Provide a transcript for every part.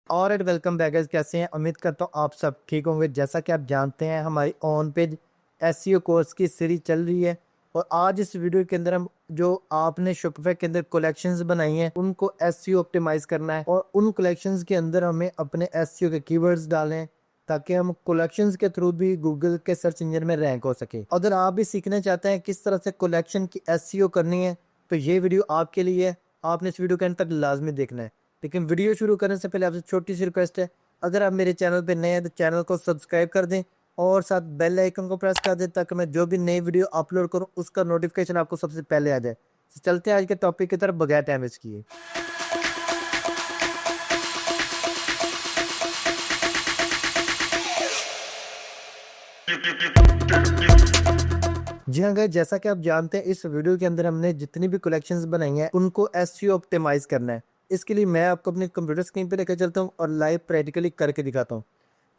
और eight welcome back guys, कैसे हैं? उम्मीद करता हूँ आप सब ठीक होंगे। जैसा कि आप जानते हैं, हमारी ऑन पेज एसईओ कोर्स की सीरीज चल रही है और आज इस वीडियो के अंदर हम जो आपने शॉपिफाई के अंदर कलेक्शंस बनाई हैं उनको एसईओ ऑप्टिमाइज करना है और उन कलेक्शंस के अंदर हमें अपने एसईओ के कीवर्ड्स डालें ताकि हम कलेक्शंस के थ्रू भी गूगल के सर्च इंजन में रैंक हो सके। अगर आप भी सीखना चाहते हैं किस तरह से कलेक्शन की एसईओ करनी है तो ये वीडियो आपके लिए है। आपने इस वीडियो के अंत तक लाजमी देखना है। लेकिन वीडियो शुरू करने से पहले आपसे छोटी सी रिक्वेस्ट है, अगर आप मेरे चैनल पे नए हैं तो चैनल को सब्सक्राइब कर दें और साथ बेल आइकन को प्रेस कर दें ताकि मैं जो भी नई वीडियो अपलोड करूं उसका नोटिफिकेशन आपको सबसे पहले आ जाए। तो चलते हैं आज के टॉपिक की तरफ बगैर टाइम वेस्ट किए। जी हाँ गाइस, जैसा कि आप जानते हैं इस वीडियो के अंदर हमने जितनी भी कलेक्शंस बनाई हैं उनको एसईओ ऑप्टिमाइज करना है। इसके लिए मैं आपको अपनी कंप्यूटर स्क्रीन पे लेकर चलता हूँ और लाइव प्रैक्टिकली करके दिखाता हूँ।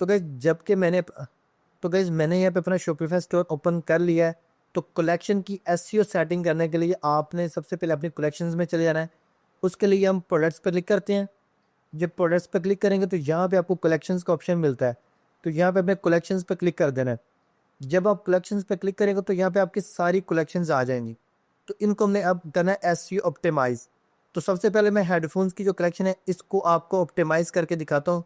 तो गाइस मैंने यहाँ पे अपना शॉपिफाई स्टोर ओपन कर लिया है। तो कलेक्शन की एसईओ सेटिंग करने के लिए आपने सबसे पहले अपनी कलेक्शंस में चले जाना है। उसके लिए हम प्रोडक्ट्स पर क्लिक करते हैं। जब प्रोडक्ट्स पर क्लिक करेंगे तो यहाँ पे आपको कलेक्शंस का ऑप्शन मिलता है। तो यहाँ पे अपने कलेक्शंस पर क्लिक कर देना है। जब आप कलेक्शंस पे क्लिक करेंगे तो यहाँ पे आपकी सारी कलेक्शंस आ जाएंगी। तो इनको हमने अब करना है एसईओ ऑप्टिमाइज। तो सबसे पहले मैं हेडफोन्स की जो कलेक्शन है इसको आपको ऑप्टिमाइज करके दिखाता हूँ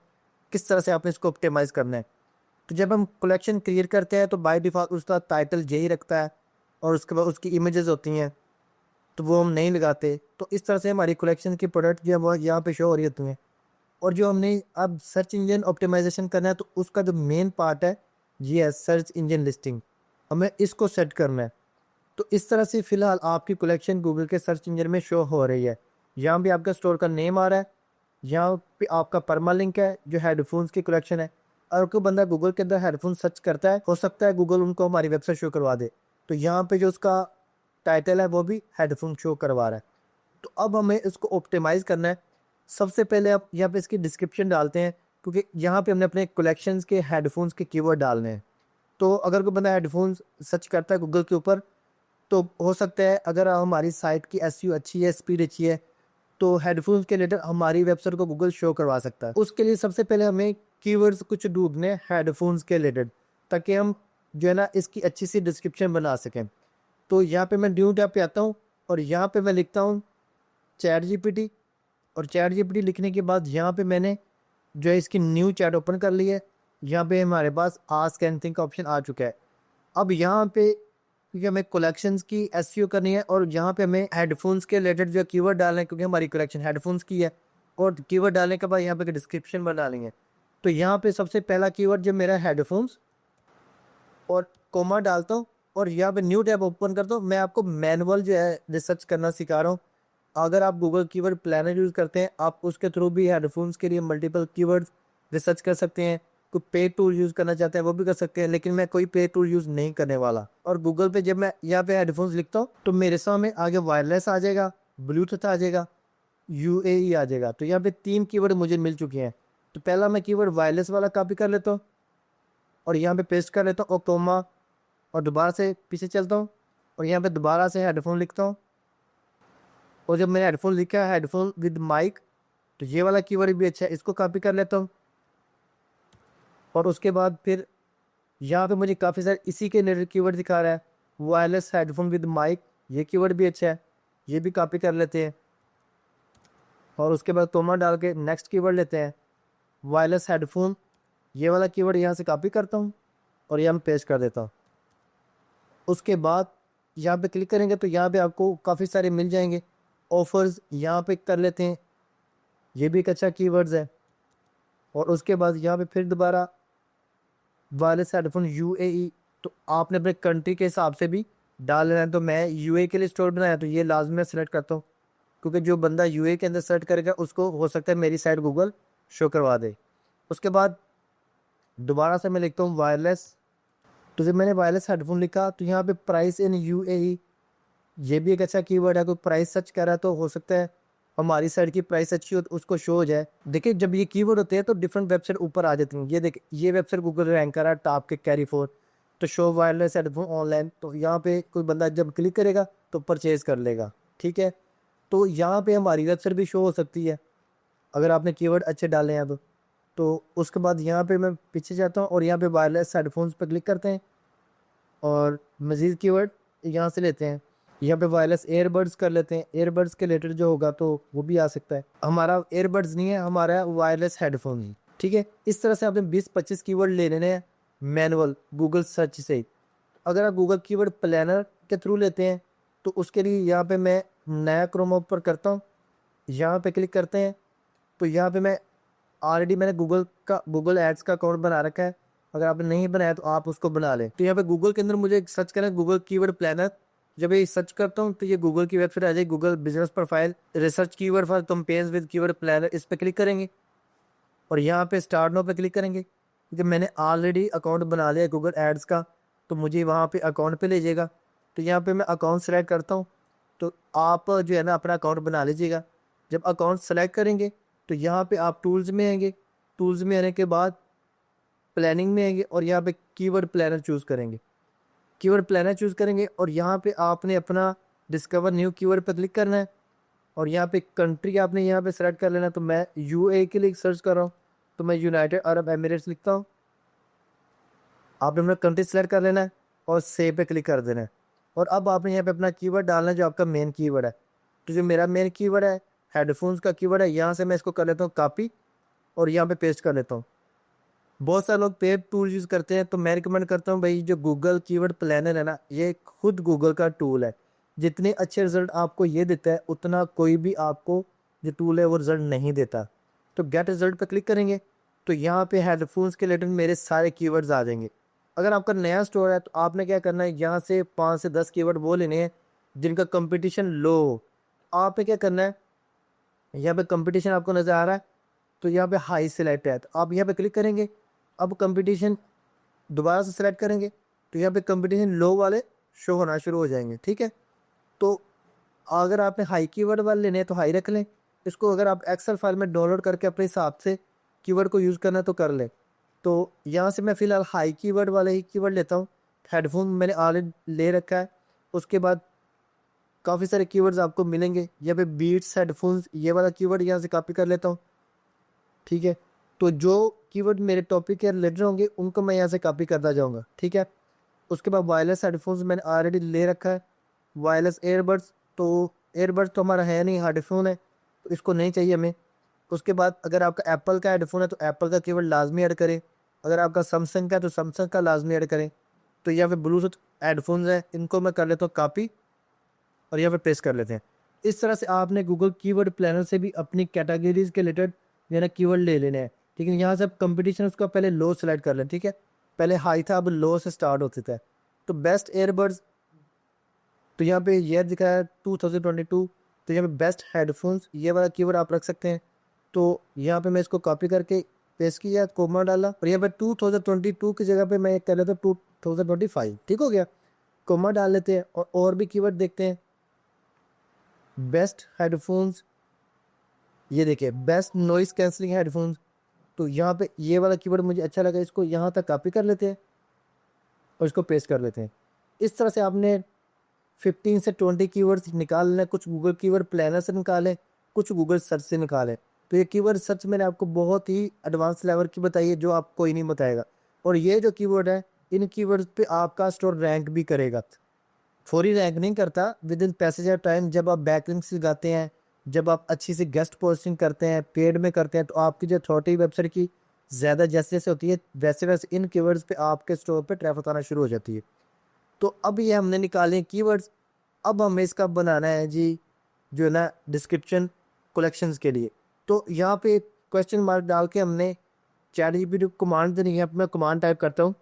किस तरह से आपने इसको ऑप्टिमाइज करना है। तो जब हम कलेक्शन क्रिएट करते हैं तो बाय डिफॉल्ट उसका टाइटल यही रखता है और उसके बाद उसकी इमेजेस होती हैं तो वो हम नहीं लगाते। तो इस तरह से हमारी कलेक्शन की प्रोडक्ट जो है वो यहाँ पे शो हो रही होती हैं। और जो हमने अब सर्च इंजन ऑप्टिमाइजेशन करना है तो उसका जो मेन पार्ट है ये है सर्च इंजन लिस्टिंग। हमें इसको सेट करना है। तो इस तरह से फिलहाल आपकी कलेक्शन गूगल के सर्च इंजन में शो हो रही है। यहाँ भी आपका स्टोर का नेम आ रहा है, यहाँ पे आपका परमा लिंक है जो हेडफोन्स की कलेक्शन है। और कोई बंदा गूगल के अंदर हेडफोन सर्च करता है, हो सकता है गूगल उनको हमारी वेबसाइट शो करवा दे। तो यहाँ पे जो उसका टाइटल है वो भी हेडफोन शो करवा रहा है। तो अब हमें इसको ऑप्टिमाइज करना है। सबसे पहले आप यहाँ पे इसकी डिस्क्रिप्शन डालते हैं क्योंकि यहाँ पे हमने अपने कलेक्शंस के हेडफोन्स के कीवर्ड डालने हैं। तो अगर कोई बंदा हेडफोन्स सर्च करता है गूगल के ऊपर तो हो सकता है अगर हमारी साइट की एसईओ अच्छी है, स्पीड अच्छी है, तो हेडफोन्स के रिलेटेड हमारी वेबसाइट को गूगल शो करवा सकता है। उसके लिए सबसे पहले हमें कीवर्ड्स कुछ ढूंढने हैं हेडफोन्स के रिलेटेड ताकि हम जो है ना इसकी अच्छी सी डिस्क्रिप्शन बना सकें। तो यहाँ पे मैं न्यू टैब पे आता हूँ और यहाँ पे मैं लिखता हूँ चैट जीपीटी। और चैट जीपीटी लिखने के बाद यहाँ पे मैंने जो है इसकी न्यू चैट ओपन कर ली है। यहाँ पे हमारे पास आस्क एनीथिंग का ऑप्शन आ चुका है। अब यहाँ पे क्योंकि हमें कलेक्शंस की एसईओ करनी है और यहाँ पे हमें हेडफोन्स के रिलेटेड जो कीवर्ड डालना है क्योंकि हमारी कलेक्शन हेडफोन्स की है। और कीवर्ड डालने के बाद यहाँ पे डिस्क्रिप्शन बना लेंगे। तो यहाँ पे सबसे पहला कीवर्ड जो मेरा हेडफोन्स और कोमा डालता हूँ और यहाँ पे न्यू टैब ओपन करता हूँ। मैं आपको मैनुअल जो है रिसर्च करना सिखा रहा हूँ। अगर आप गूगल कीवर्ड प्लानर यूज़ करते हैं आप उसके थ्रू भी हेडफोन्स के लिए मल्टीपल कीवर्ड्स रिसर्च कर सकते हैं। कोई पे टूल यूज़ करना चाहते हैं वो भी कर सकते हैं, लेकिन मैं कोई पे टूल यूज़ नहीं करने वाला। और गूगल पे जब मैं यहाँ पे हेडफोन्स लिखता हूँ तो मेरे सामने आगे वायरलेस आ जाएगा, ब्लूटूथ आ जाएगा, यूएई आ जाएगा। तो यहाँ पे 3 कीवर्ड मुझे मिल चुके हैं। तो पहला मैं कीवर्ड वायरलेस वाला कॉपी कर लेता हूँ और यहाँ पे पेस्ट कर लेता हूँ और कोमा और दोबारा से पीछे चलता हूँ और यहाँ पे दोबारा से हेडफोन लिखता हूँ। और जब मैंने हेडफोन लिखा है हेडफोन विद माइक तो ये वाला कीवर्ड भी अच्छा है, इसको कॉपी कर लेता हूँ। और उसके बाद फिर यहाँ पे मुझे काफ़ी सारे इसी के रिलेटेड कीवर्ड दिखा रहा है। वायरलेस हेडफोन विद माइक, ये कीवर्ड भी अच्छा है, ये भी कॉपी कर लेते हैं। और उसके बाद कोमा डाल के नेक्स्ट कीवर्ड लेते हैं वायरलेस हेडफोन, ये वाला कीवर्ड यहाँ से कॉपी करता हूँ और यहाँ में पेस्ट कर देता हूँ। उसके बाद यहाँ पे क्लिक करेंगे तो यहाँ पे आपको काफ़ी सारे मिल जाएंगे। ऑफर्स यहाँ पे कर लेते हैं, ये भी एक अच्छा कीवर्ड्स है। और उसके बाद यहाँ पे फिर दोबारा वायरलेस हेडफोन यूएई, तो आपने अपने कंट्री के हिसाब से भी डाल लेना है। तो मैं यूएई के लिए स्टोर बनाया तो ये लाजमी मैं सेलेक्ट करता हूँ क्योंकि जो बंदा यूएई के अंदर सर्च करेगा उसको हो सकता है मेरी साइट गूगल शो करवा दे। उसके बाद दोबारा से मैं लिखता हूँ वायरलेस। तो जब मैंने वायरलेस हेडफोन लिखा तो यहाँ पे प्राइस इन यूएई, ये भी एक अच्छा कीवर्ड है। कोई प्राइस सर्च कर रहा है तो हो सकता है हमारी साइट की प्राइस अच्छी हो तो उसको शो हो जाए। देखिए जब ये कीवर्ड होते हैं तो डिफरेंट वेबसाइट ऊपर आ जाती हैं। ये देखिए ये वेबसाइट गूगल रैंक कर रहा है टॉप के कैरी फोर, तो शो वायरलेस हेडफोन ऑनलाइन। तो यहाँ पे कोई बंदा जब क्लिक करेगा तो परचेज कर लेगा, ठीक है। तो यहाँ पे हमारी वेबसाइट भी शो हो सकती है अगर आपने कीवर्ड अच्छे डाले हैं। अब तो उसके बाद यहाँ पे मैं पीछे जाता हूँ और यहाँ पे वायरलेस हेडफोन्स पर क्लिक करते हैं और मज़ीद कीवर्ड यहाँ से लेते हैं। यहाँ पे वायरलेस एयरबड्स कर लेते हैं, एयरबड्स के रिलेटेड जो होगा तो वो भी आ सकता है। हमारा एयरबड्स नहीं है, हमारा वायरलेस हेडफोन है, ठीक है। इस तरह से आपने 20-25 कीवर्ड ले लेने हैं मैनुअल गूगल सर्च से। अगर आप गूगल कीवर्ड प्लानर के थ्रू लेते हैं तो उसके लिए यहाँ पे मैं नया क्रोम ओपन करता हूँ, यहाँ पे क्लिक करते हैं तो यहाँ पे मैं ऑलरेडी मैंने गूगल एड्स का अकाउंट बना रखा है। अगर आपने नहीं बनाया तो आप उसको बना लें। तो यहाँ पे गूगल के अंदर मुझे सर्च करना है गूगल कीवर्ड प्लानर। जब ये सर्च करता हूँ तो ये गूगल की वेबसाइट आ जाएगी, Google business profile research keyword for compares with keyword planner. इस पर क्लिक करेंगे और यहाँ पे स्टार्ट नाउ पे क्लिक करेंगे क्योंकि मैंने ऑलरेडी अकाउंट बना लिया गूगल एड्स का, तो मुझे वहाँ पे अकाउंट पे ले जाएगा। तो यहाँ पे मैं अकाउंट सेलेक्ट करता हूँ, तो आप जो है ना अपना अकाउंट बना लीजिएगा। जब अकाउंट सेलेक्ट करेंगे तो यहाँ पे आप टूल्स में आएंगे, टूल्स में आने के बाद प्लानिंग में आएंगे और यहाँ पे कीवर्ड प्लानर चूज़ करेंगे। कीवर्ड प्लानर चूज़ करेंगे और यहाँ पे आपने अपना डिस्कवर न्यू कीवर्ड पर क्लिक करना है और यहाँ पे कंट्री आपने यहाँ पे सेलेक्ट कर लेना। तो मैं यूए के लिए सर्च कर रहा हूँ तो मैं यूनाइटेड अरब एमिरेट्स लिखता हूँ। आपने अपना कंट्री सेलेक्ट कर लेना है और सेव पे क्लिक कर देना है। और अब आपने यहाँ पे अपना कीवर्ड डालना है जो आपका मेन कीवर्ड है। तो जो मेरा मेन कीवर्ड है हेडफोन्स का कीवर्ड है, यहाँ से मैं इसको कर लेता हूँ कॉपी और यहाँ पे पेस्ट कर लेता हूँ। बहुत सारे लोग पेड टूल यूज़ करते हैं, तो मैं रिकमेंड करता हूँ भाई जो गूगल कीवर्ड प्लानर है ना, ये खुद गूगल का टूल है। जितने अच्छे रिजल्ट आपको ये देता है उतना कोई भी आपको जो टूल है वो रिजल्ट नहीं देता। तो गेट रिजल्ट पर क्लिक करेंगे तो यहाँ पे हेडफोन्स के रिलेटेड मेरे सारे कीवर्ड्स आ जाएंगे। अगर आपका नया स्टोर है तो आपने क्या करना है, यहाँ से 5 से 10 कीवर्ड वो लेने हैं जिनका कंपटीशन लो हो। आपने क्या करना है, यहाँ पे कंपटीशन आपको नज़र आ रहा है तो यहाँ पे हाई सेलेक्ट है, तो आप यहाँ पे क्लिक करेंगे। अब कंपटीशन दोबारा से सेलेक्ट करेंगे तो यहाँ पे कंपटीशन लो वाले शो होना शुरू हो जाएंगे, ठीक है। तो अगर आपने हाई कीवर्ड वाले लेने हैं तो हाई रख लें। इसको अगर आप एक्सेल फाइल में डाउनलोड करके अपने हिसाब से कीवर्ड को यूज़ करना तो कर लें। तो यहाँ से मैं फ़िलहाल हाई कीवर्ड वाले ही कीवर्ड लेता हूँ। हेडफोन मैंने ऑलरेडी ले रखा है। उसके बाद काफ़ी सारे कीवर्ड्स आपको मिलेंगे। यहाँ पे बीट्स हेडफोन्स ये वाला कीवर्ड यहाँ से कॉपी कर लेता हूँ, ठीक है। तो जो कीवर्ड मेरे टॉपिक के रिलेटेड होंगे उनको मैं यहाँ से कॉपी करता जाऊँगा, ठीक है। उसके बाद वायरलेस हेडफोन्स मैंने ऑलरेडी ले रखा है। वायरलेस एयरबड्स, तो एयरबड्स तो हमारा है नहीं, हेडफोन है तो इसको नहीं चाहिए हमें। उसके बाद अगर आपका एप्पल का हेडफोन है तो एप्पल का कीवर्ड लाजमी ऐड करें। अगर आपका सैमसंग का है तो सैमसंग का लाजमी ऐड करें। तो यहाँ पे ब्लूटूथ हेडफोन्स है, इनको मैं कर लेता हूँ कॉपी और यहाँ पे पेस्ट कर लेते हैं। इस तरह से आपने गूगल कीवर्ड प्लानर से भी अपनी कैटेगरीज के रिलेटेड मेरा कीवर्ड ले लेने हैं, ठीक है। यहाँ से आप कंपटीशन उसका पहले लो सेलेक्ट कर लें, ठीक है। पहले हाई था, अब लो से स्टार्ट होता था। तो बेस्ट एयरबड्स, तो यहाँ पे ये दिखा है 2022, तो यहाँ पे बेस्ट हेडफोन्स ये वाला कीवर्ड आप रख सकते हैं। तो यहाँ पे मैं इसको कॉपी करके पेस्ट किया, कोमा डाला और यहाँ पे 2022 की जगह पे मैं कर लेता हूँ 2025, ठीक हो गया। कोमा डाल लेते हैं और भी कीवर्ड देखते हैं। बेस्ट हेडफोन्स, ये देखिए बेस्ट नॉइस कैंसलिंग हेडफोन्स, तो यहाँ पे ये वाला कीवर्ड मुझे अच्छा लगा, इसको यहाँ तक कॉपी कर लेते हैं और इसको पेस्ट कर लेते हैं। इस तरह से आपने 15 से 20 कीवर्ड्स निकाल लें। कुछ गूगल कीवर्ड प्लानर से निकालें, कुछ गूगल सर्च से निकालें। तो ये कीवर्ड सर्च मैंने आपको बहुत ही एडवांस लेवल की बताई है जो आपको कोई नहीं बताएगा। और ये जो कीवर्ड है इन कीवर्ड्स पे आपका स्टोर रैंक भी करेगा। फौरी रैंक नहीं करता, with in passage of time. जब आप बैकलिंक्स लगाते हैं, जब आप अच्छी सी गेस्ट पोस्टिंग करते हैं, पेड में करते हैं, तो आपकी जो अथॉरिटी वेबसाइट की ज़्यादा जैसे जैसे होती है वैसे वैसे इन कीवर्ड्स पे आपके स्टोर पे ट्रैफिक आना शुरू हो जाती है। तो अब ये हमने निकाले कीवर्ड्स। अब हमें इसका बनाना है जी जो है ना डिस्क्रिप्शन कलेक्शंस के लिए। तो यहाँ पे क्वेश्चन मार्क डाल के हमने चैट जीपीटी को कमांड देनी है। मैं कमांड टाइप करता हूँ,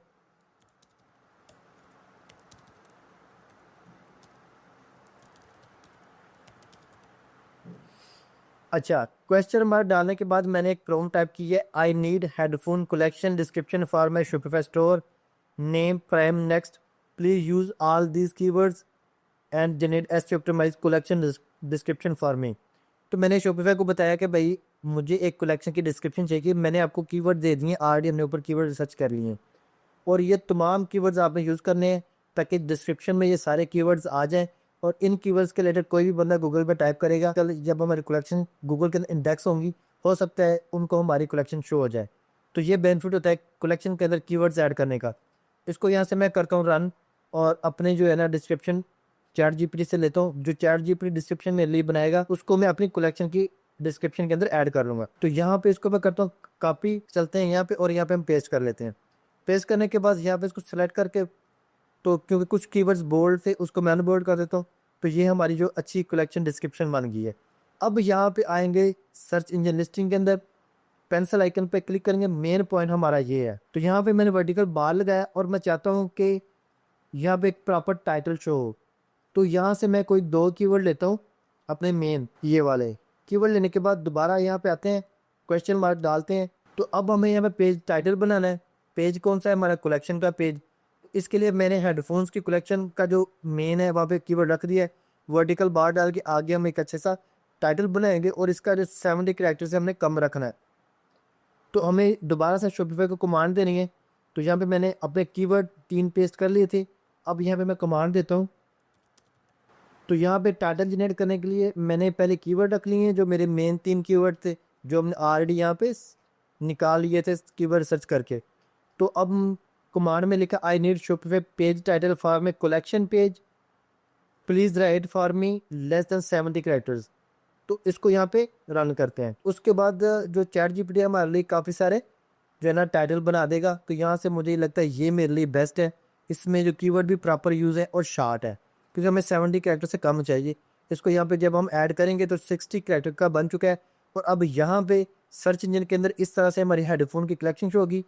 अच्छा। क्वेश्चन मार्क डालने के बाद मैंने एक प्रॉम्प्ट टाइप की है, I need headphone collection description for my Shopify store name prime next please use all these keywords and generate S optimize collection description for me. तो मैंने शॉपिफाई को बताया कि भाई मुझे एक कलेक्शन की डिस्क्रिप्शन चाहिए। मैंने आपको कीवर्ड दे दिए, ऑलरेडी हमने ऊपर कीवर्ड रिसर्च कर लिए हैं और ये तमाम कीवर्ड्स आपने यूज़ करने हैं ताकि डिस्क्रिप्शन में ये सारे कीवर्ड्स आ जाएं। और इन कीवर्ड्स के रिलेटेड कोई भी बंदा गूगल पे टाइप करेगा, कल जब हमारी कलेक्शन गूगल के अंदर इंडेक्स होंगी, हो सकता है उनको हमारी कलेक्शन शो हो जाए। तो ये बेनिफिट होता है कलेक्शन के अंदर कीवर्ड्स ऐड करने का। इसको यहाँ से मैं करता हूँ रन, और अपने जो है ना डिस्क्रिप्शन चैट जीपीटी से लेता हूँ। जो चैट जीपीटी डिस्क्रिप्शन मेरे लिए बनाएगा उसको मैं अपनी कलेक्शन की डिस्क्रिप्शन के अंदर ऐड कर लूँगा। तो यहाँ पे इसको मैं करता हूँ कॉपी, चलते हैं यहाँ पे और यहाँ पे हम पेस्ट कर लेते हैं। पेस्ट करने के बाद यहाँ पे इसको सेलेक्ट करके, तो क्योंकि कुछ कीवर्ड्स बोल्ड थे उसको मैं अनबोल्ड कर देता हूँ। तो ये हमारी जो अच्छी कलेक्शन डिस्क्रिप्शन बन गई है। अब यहाँ पे आएंगे सर्च इंजन लिस्टिंग के अंदर, पेंसिल आइकन पे क्लिक करेंगे। मेन पॉइंट हमारा ये है, तो यहाँ पे मैंने वर्टिकल बार लगाया और मैं चाहता हूँ कि यहाँ पे एक प्रॉपर टाइटल शो हो। तो यहाँ से मैं कोई 2 कीवर्ड लेता हूँ अपने मेन ये वाले कीवर्ड। लेने के बाद दोबारा यहाँ पे आते हैं, क्वेश्चन मार्क डालते हैं। तो अब हमें यहाँ पे पेज टाइटल बनाना है। पेज कौन सा है? हमारा कलेक्शन का पेज। इसके लिए मैंने हेडफोन्स की कलेक्शन का जो मेन है वहाँ पे कीवर्ड रख दिया है। वर्टिकल बार डाल के आगे हम एक अच्छे सा टाइटल बनाएंगे और इसका जो 70 कैरेक्टर से हमने कम रखना है। तो हमें दोबारा से शॉपिफाई को कमांड देनी है। तो यहाँ पे मैंने अपने कीवर्ड 3 पेस्ट कर लिए थे। अब यहाँ पे मैं कमांड देता हूँ। तो यहाँ पे टाइटल जनरेट करने के लिए मैंने पहले कीवर्ड रख लिए हैं, जो मेरे मेन 3 कीवर्ड थे जो हमने ऑलरेडी यहाँ पे निकाल लिए थे कीवर्ड सर्च करके। तो अब कमांड में लिखा I need Shopify page title for my collection page, please right for me less than 70 characters. तो इसको यहाँ पे रन करते हैं। उसके बाद जो चैट जीपीटी हमारे लिए काफ़ी सारे जो है ना टाइटल बना देगा। तो यहाँ से मुझे लगता है ये मेरे लिए बेस्ट है। इसमें जो कीवर्ड भी प्रॉपर यूज़ है और शार्ट है, क्योंकि हमें 70 कैरेक्टर से कम चाहिए। इसको यहाँ पे जब हम ऐड करेंगे तो 60 कैरेक्टर का बन चुका है। और अब यहाँ पे सर्च इंजन के अंदर इस तरह से हमारी हेडफोन की कलेक्शन शो होगी।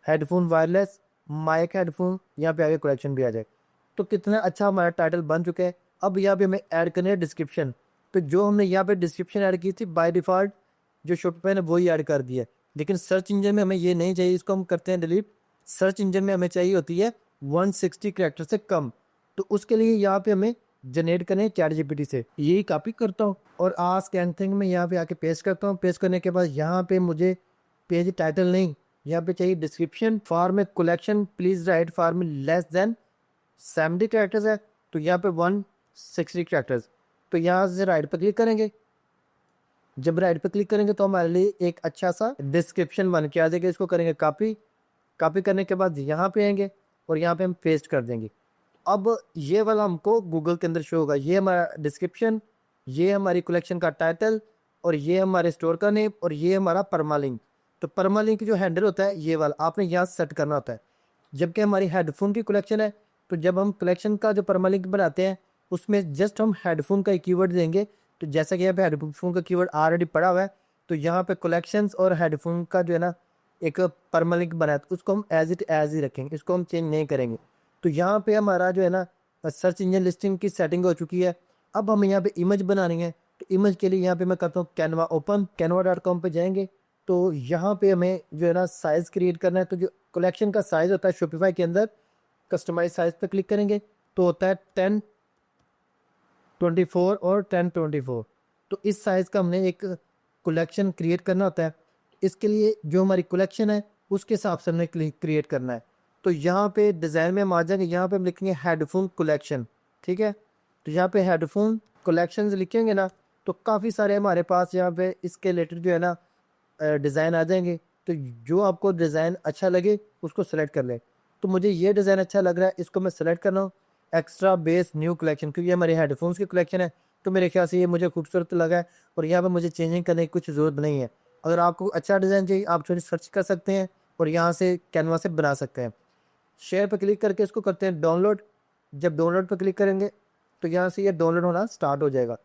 हेडफोन वायरलेस, माइक हेडफोन, यहाँ पे आगे कलेक्शन भी आ जाए। तो कितना अच्छा हमारा टाइटल बन चुका है। अब यहाँ पे हमें ऐड करना है डिस्क्रिप्शन। तो जो हमने यहाँ पे डिस्क्रिप्शन ऐड की थी बाय डिफ़ॉल्ट जो शॉपिफाई ने वही ऐड कर दिया है, लेकिन सर्च इंजन में हमें ये नहीं चाहिए। इसको हम करते हैं डिलीट। सर्च इंजन में हमें चाहिए होती है 160 कैरेक्टर से कम। तो उसके लिए यहाँ पे हमें जनरेट करने चैट जीपीटी से। यही कॉपी करता हूँ और आस्क एनीथिंग में यहाँ पे आके पेस्ट करता हूँ। पेस्ट करने के बाद यहाँ पे मुझे पेज टाइटल नहीं, यहाँ पे चाहिए डिस्क्रिप्शन फॉर में कलेक्शन, प्लीज राइट फॉर में लेस देन 70 कैरेक्टर्स है। तो यहाँ पे 160 कैरेक्टर्स। तो यहाँ से राइट पर क्लिक करेंगे। जब राइट पर क्लिक करेंगे तो हमारे लिए एक अच्छा सा डिस्क्रिप्शन बन के आ जाएगा। इसको करेंगे कॉपी। कॉपी करने के बाद यहाँ पे आएंगे और यहाँ पे हम पेस्ट कर देंगे। अब ये वाला हमको गूगल के अंदर शो होगा। ये हमारा डिस्क्रिप्शन, ये हमारी कलेक्शन का टाइटल, और ये हमारे स्टोर का नेम, और ये हमारा परमालिंक। तो परमालिंक जो हैंडल होता है ये वाला आपने यहाँ सेट करना होता है। जबकि हमारी हेडफोन की कलेक्शन है, तो जब हम कलेक्शन का जो परमालिंक बनाते हैं उसमें जस्ट हम हेडफोन का एक कीवर्ड देंगे। तो जैसा कि यहाँ पे हेडफोन का कीवर्ड ऑलरेडी पड़ा हुआ है, तो यहाँ पे कलेक्शंस और हेडफोन का जो है ना एक परमालिंक बना है, तो उसको हम एज इट एज ही रखेंगे, इसको हम चेंज नहीं करेंगे। तो यहाँ पे हमारा जो है ना सर्च इंजन लिस्टिंग की सेटिंग हो चुकी है। अब हमें यहाँ पे इमेज बनानी है। तो इमेज के लिए यहाँ पे मैं करता हूँ कैनवा ओपन। canva.com पे जाएंगे तो यहाँ पे हमें जो है ना साइज़ क्रिएट करना है। तो जो कलेक्शन का साइज़ होता है शॉपिफाई के अंदर, कस्टमाइज साइज़ पे क्लिक करेंगे तो होता है 1024 और 1024। तो इस साइज़ का हमने एक कलेक्शन क्रिएट करना होता है। इसके लिए जो हमारी कलेक्शन है उसके हिसाब से हमने क्रिएट करना है। तो यहाँ पे डिज़ाइन में हम आ जाएंगे, यहाँ पे हम लिखेंगे हेडफोन कलेक्शन। ठीक है, तो यहाँ पे हेडफोन कलेक्शन लिखेंगे ना तो काफ़ी सारे हमारे पास यहाँ पे इसके रिलेटेड जो है ना डिज़ाइन आ जाएंगे। तो जो आपको डिज़ाइन अच्छा लगे उसको सेलेक्ट कर लें। तो मुझे ये डिज़ाइन अच्छा लग रहा है, इसको मैं सेलेक्ट कर रहा हूँ। एक्स्ट्रा बेस न्यू कलेक्शन, क्योंकि ये हमारे हेडफोन्स की कलेक्शन है तो मेरे ख्याल से ये मुझे खूबसूरत लगा है और यहाँ पर मुझे चेंजिंग करने की कुछ ज़रूरत नहीं है। अगर आपको अच्छा डिज़ाइन चाहिए आप थोड़ी सर्च कर सकते हैं और यहाँ से कैनवा से बना सकते हैं। शेयर पर क्लिक करके इसको करते हैं डाउनलोड। जब डाउनलोड पर क्लिक करेंगे तो यहाँ से ये डाउनलोड होना स्टार्ट हो जाएगा।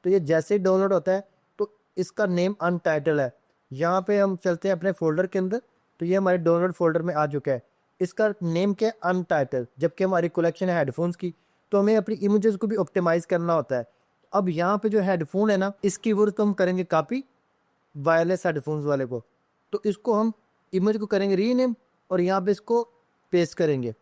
तो ये जैसे ही डाउनलोड होता है तो इसका नेम अनटाइटल है। यहाँ पे हम चलते हैं अपने फोल्डर के अंदर, तो ये हमारे डाउनलोड फोल्डर में आ चुका है। इसका नेम क्या है? अनटाइटल। जबकि हमारी कलेक्शन है हेडफोन्स की, तो हमें अपनी इमेजेस को भी ऑप्टिमाइज़ करना होता है। अब यहाँ पे जो हेडफोन है ना इसकी वो तो हम करेंगे कॉपी वायरलेस हेडफोन्स वाले को। तो इसको हम इमेज को करेंगे रीनेम और यहाँ पे इसको पेस्ट करेंगे।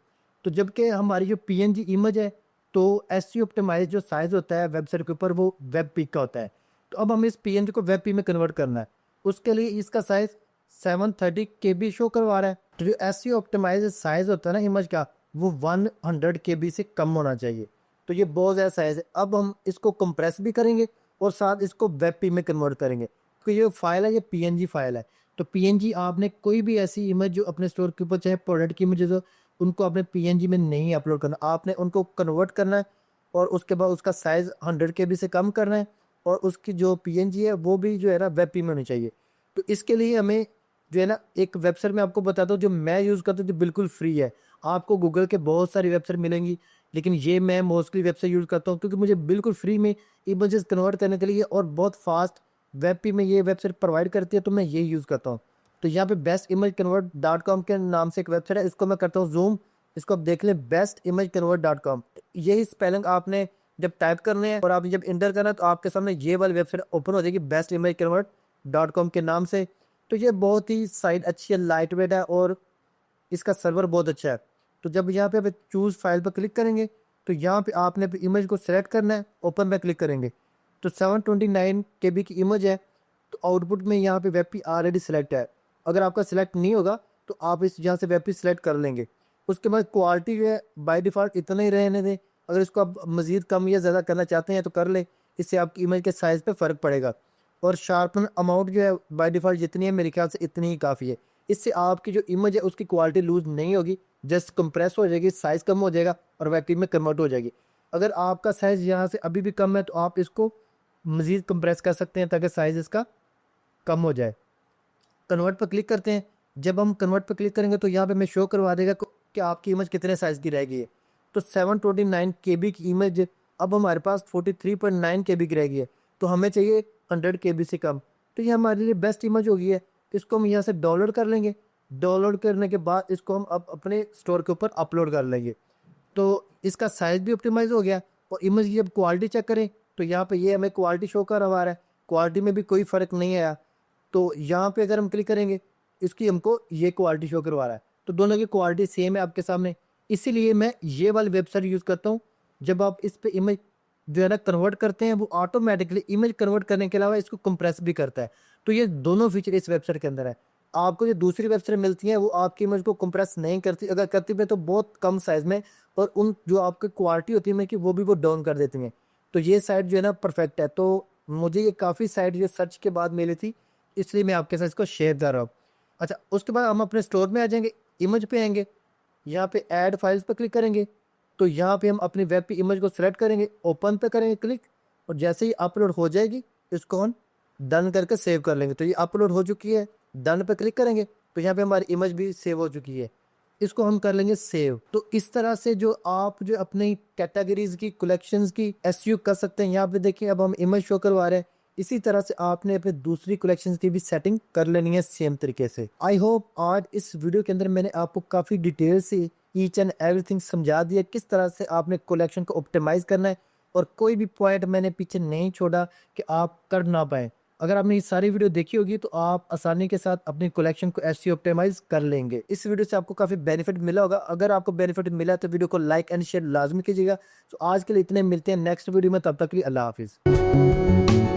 तो जबकि हमारी जो पीएनजी इमेज है तो एसईओ ऑप्टिमाइज जो साइज़ होता है वेबसाइट के ऊपर वो वेब पी का होता है। तो अब हमें इस पीएनजी को वेब पी में कन्वर्ट करना है। उसके लिए इसका साइज़ 730 KB शो करवा रहा है। तो जो एसईओ ऑप्टिमाइज साइज़ होता है ना इमेज का वो 100 KB से कम होना चाहिए। तो ये बहुत ज़्यादा साइज़ है। अब हम इसको कंप्रेस भी करेंगे और साथ इसको वेब पी में कन्वर्ट करेंगे, क्योंकि ये फाइल है, ये पीएनजी फाइल है। तो पीएनजी आपने कोई भी ऐसी इमेज जो अपने स्टोर के ऊपर चाहे प्रोडक्ट की इमेजेस हो, उनको आपने पीएनजी में नहीं अपलोड करना, आपने उनको कन्वर्ट करना है और उसके बाद उसका साइज़ 100 केबी से कम करना है और उसकी जो पीएनजी है वो भी जो है ना वेब पी में होनी चाहिए। तो इसके लिए हमें जो है ना एक वेबसाइट मैं आपको बताता हूँ जो मैं यूज़ करता हूँ जो बिल्कुल फ्री है। आपको गूगल के बहुत सारी वेबसाइट मिलेंगी, लेकिन ये मैं मोस्टली वेबसाइट यूज़ करता हूँ क्योंकि मुझे बिल्कुल फ्री में इमेजेस कन्वर्ट करने के लिए और बहुत फास्ट वेब पी में ये वेबसाइट प्रोवाइड करती है, तो मैं ये यूज़ करता हूँ। तो यहाँ पे best image convert dot com के नाम से एक वेबसाइट है, इसको मैं करता हूँ जूम। इसको आप देख लें, best image convert dot com. यही स्पेलिंग आपने जब टाइप करने हैं और आपने जब इंटर करना है तो आपके सामने ये वाली वेबसाइट ओपन हो जाएगी best image convert dot com के नाम से। तो ये बहुत ही साइट अच्छी है, लाइट वेट है और इसका सर्वर बहुत अच्छा है। तो जब यहाँ पे आप चूज़ फाइल पर क्लिक करेंगे तो यहाँ पे आपने इमेज को सेलेक्ट करना है, ओपन पे क्लिक करेंगे तो 729 केबी की इमेज है। तो आउटपुट में यहाँ पे वेब पी ऑलरेडी सिलेक्ट है। अगर आपका सिलेक्ट नहीं होगा तो आप इस यहाँ से वेब पी सिलेक्ट कर लेंगे। उसके बाद क्वालिटी जो है बाय डिफ़ॉल्ट इतना ही रहने दें, अगर इसको आप मज़ीद कम या ज़्यादा करना चाहते हैं तो कर लें, इससे आपकी इमेज के साइज़ पे फ़र्क पड़ेगा। और शार्पन अमाउंट जो है बाय डिफ़ॉल्ट जितनी है मेरे ख्याल से इतनी ही काफ़ी है। इससे आपकी जो इमेज है उसकी क्वालिटी लूज़ नहीं होगी, जस्ट कंप्रेस हो जाएगी, साइज़ कम हो जाएगा और वेब पी में कन्वर्ट हो जाएगी। अगर आपका साइज़ यहाँ से अभी भी कम है तो आप इसको मज़ीद कंप्रेस कर सकते हैं ताकि साइज़ इसका कम हो जाए। कन्वर्ट पर क्लिक करते हैं। जब हम कन्वर्ट पर क्लिक करेंगे तो यहाँ पे हमें शो करवा देगा कि आपकी इमेज कितने साइज़ की रहेगी। तो 729 केबी की इमेज अब हमारे पास 43.9 केबी की रहेगी है, तो हमें चाहिए 100 केबी से कम। तो ये हमारे लिए बेस्ट इमेज हो गई है। इसको हम यहाँ से डाउनलोड कर लेंगे। डाउनलोड करने के बाद इसको हम अब अपने स्टोर के ऊपर अपलोड कर लेंगे। तो इसका साइज़ भी ऑप्टिमाइज़ हो गया और इमेज की जब क्वालिटी चेक करें तो यहाँ पे ये हमें क्वालिटी शो कर रहा है, क्वालिटी में भी कोई फ़र्क नहीं आया। तो यहाँ पे अगर हम क्लिक करेंगे, इसकी हमको ये क्वालिटी शो करवा रहा है, तो दोनों की क्वालिटी सेम है आपके सामने। इसीलिए मैं ये वाली वेबसाइट यूज़ करता हूँ। जब आप इस पे इमेज जो है ना कन्वर्ट करते हैं, वो ऑटोमेटिकली इमेज कन्वर्ट करने के अलावा इसको कंप्रेस भी करता है। तो ये दोनों फीचर इस वेबसाइट के अंदर है। आपको जो दूसरी वेबसाइट मिलती हैं वो आपकी इमेज को कंप्रेस नहीं करती, अगर करती भी है तो बहुत कम साइज़ में, और उन जो आपकी क्वालिटी होती है इमेज की वो भी वो डाउन कर देती हैं। तो ये साइट जो है ना परफेक्ट है। तो मुझे ये काफ़ी साइट जो सर्च के बाद मिली थी, इसलिए मैं आपके साथ इसको शेयर कर रहा हूँ। अच्छा, उसके बाद हम अपने स्टोर में आ जाएंगे, इमेज पे आएंगे, यहाँ पे ऐड फाइल्स पर क्लिक करेंगे। तो यहाँ पे हम अपनी वेब पे इमेज को सेलेक्ट करेंगे, ओपन पे करेंगे क्लिक, और जैसे ही अपलोड हो जाएगी इसको हम डन करके सेव कर लेंगे। तो ये अपलोड हो चुकी है, डन पे क्लिक करेंगे तो यहाँ पे हमारी इमेज भी सेव हो चुकी है। इसको हम कर लेंगे सेव। तो इस तरह से जो आप जो अपनी कैटेगरीज की कलेक्शंस की एसईओ कर सकते हैं। यहाँ पे देखिए अब हम इमेज शो करवा रहे हैं, इसी तरह से आपने अपने दूसरी कलेक्शंस की भी सेटिंग कर लेनी है सेम तरीके से। आई होप आज इस वीडियो के अंदर मैंने आपको काफ़ी डिटेल से ईच एंड एवरीथिंग समझा दिया किस तरह से आपने कलेक्शन को ऑप्टिमाइज़ करना है, और कोई भी पॉइंट मैंने पीछे नहीं छोड़ा कि आप कर ना पाएँ। अगर आपने ये सारी वीडियो देखी होगी तो आप आसानी के साथ अपनी कलेक्शन को ऐसे ऑप्टिमाइज कर लेंगे। इस वीडियो से आपको काफ़ी बेनिफिट मिला होगा। अगर आपको बेनिफिट मिला तो वीडियो को लाइक एंड शेयर लाजमी कीजिएगा। तो आज के लिए इतने, मिलते हैं नेक्स्ट वीडियो में, तब तक के लिए अल्लाह हाफिज़।